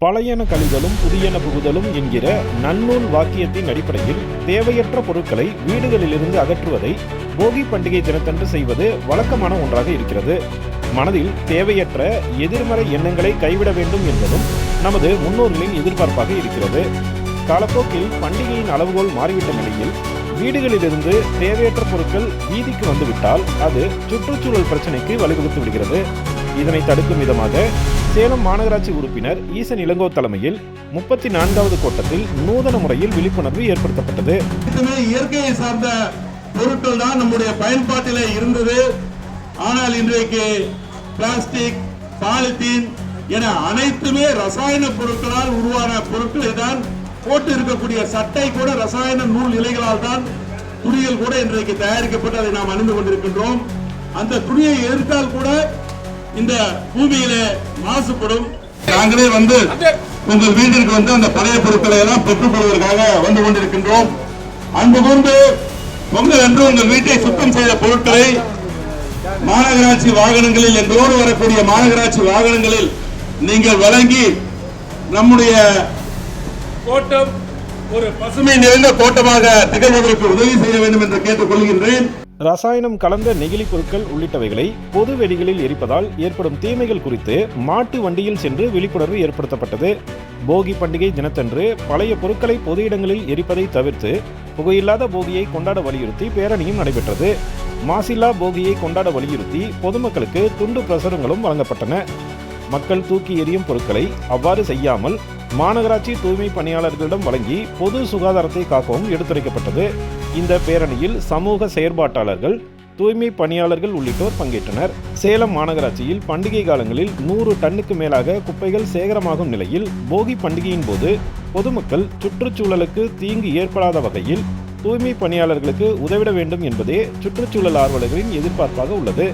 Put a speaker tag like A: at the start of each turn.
A: பழையன கழிதலும் புதியன புகுதலும் என்கிற நன்னூல் வாக்கியத்தின் அடிப்படையில் தேவையற்ற பொருட்களை வீடுகளிலிருந்து அகற்றுவதை போகி பண்டிகை தினத்தன்று செய்வது வழக்கமான ஒன்றாக இருக்கிறது. மனதில் தேவையற்ற எதிர்மறை எண்ணங்களை கைவிட வேண்டும் என்பதும் நமது முன்னோர்களின் எதிர்பார்ப்பாக இருக்கிறது. காலப்போக்கில் பண்டிகையின் அளவுகோல் மாறிவிட்ட நிலையில் வீடுகளிலிருந்து தேவையற்ற பொருட்கள் வீதிக்கு வந்துவிட்டால் அது சுற்றுச்சூழல் பிரச்சனைக்கு வழிவகுத்து விடுகிறது. இதனை தடுக்கும் விதமாக சேலம் மாநகராட்சி உறுப்பினர் ஈசன் இளங்கோ தலைமையில் 34வது கோட்டத்தில் நூதன முறையில் விழிப்புணர்வு ஏற்படுத்தப்பட்டது.
B: இயற்கையை சார்ந்த பொருட்கள் தான் நம்முடைய பயன்பாட்டிலே இருந்தது. ஆனால் இன்றைக்கு பிளாஸ்டிக், பாலித்தீன் என அனைத்துமே ரசாயன பொருட்களால் உருவான பொருட்களை தான் போட்டு இருக்கக்கூடிய சட்டை கூட ரசாயன நூல் இலைகளால் தான் துணிகள் கூட இன்றைக்கு தயாரிக்கப்பட்டு அதை நாம் அணிந்து கொண்டிருக்கின்றோம். அந்த துணியை எதிர்த்தால் கூட இந்த பூமியில மாசுபடும். நாங்களே உங்கள் வீட்டிற்கு அந்த பழைய பொருட்களை எல்லாம் பெற்றுக் கொள்வதற்காக வந்து கொண்டிருக்கின்றோம். அன்பு கூர்ந்து பொங்கல் அன்று உங்கள் வீட்டை சுத்தம் செய்த பொருட்களை மாநகராட்சி வாகனங்களில் எங்களோடு வரக்கூடிய மாநகராட்சி வாகனங்களில் நீங்கள் வழங்கி நம்முடைய கோட்டம் ஒரு பசுமை நிறைந்த கோட்டமாக திகழ்வதற்கு உதவி செய்ய வேண்டும் என்று கேட்டுக் கொள்கின்றேன்.
A: ரசாயனம் கலந்த நெகிழி பொருட்கள் உள்ளிட்டவைகளை பொது வெளிகளில் எரிப்பதால் ஏற்படும் தீமைகள் குறித்து மாட்டு வண்டியில் சென்று விழிப்புணர்வு ஏற்படுத்தப்பட்டது. போகி பண்டிகை தினத்தன்று பழைய பொருட்களை பொது இடங்களில் எரிப்பதை தவிர்த்து புகையில்லாத போகியை கொண்டாட வலியுறுத்தி பேரணியும் நடைபெற்றது. மாசில்லா போகியை கொண்டாட வலியுறுத்தி பொதுமக்களுக்கு துண்டு பிரசுரங்களும் வழங்கப்பட்டன. மக்கள் தூக்கி எறியும் பொருட்களை அவ்வாறு செய்யாமல் மாநகராட்சி தூய்மை பணியாளர்களிடம் வழங்கி பொது சுகாதாரத்தை காக்கவும் எடுத்துரைக்கப்பட்டது. இந்த பேரணியில் சமூக செயற்பாட்டாளர்கள், தூய்மை பணியாளர்கள் உள்ளிட்டோர் பங்கேற்றனர். சேலம் மாநகராட்சியில் பண்டிகை காலங்களில் 100 டன்னுக்கு மேலாக குப்பைகள் சேகரமாகும் நிலையில் போகி பண்டிகையின் போது பொதுமக்கள் சுற்றுச்சூழலுக்கு தீங்கு ஏற்படாத வகையில் தூய்மை பணியாளர்களுக்கு உதவிட வேண்டும் என்பதே சுற்றுச்சூழல் ஆர்வலர்களின் எதிர்பார்ப்பாக உள்ளது.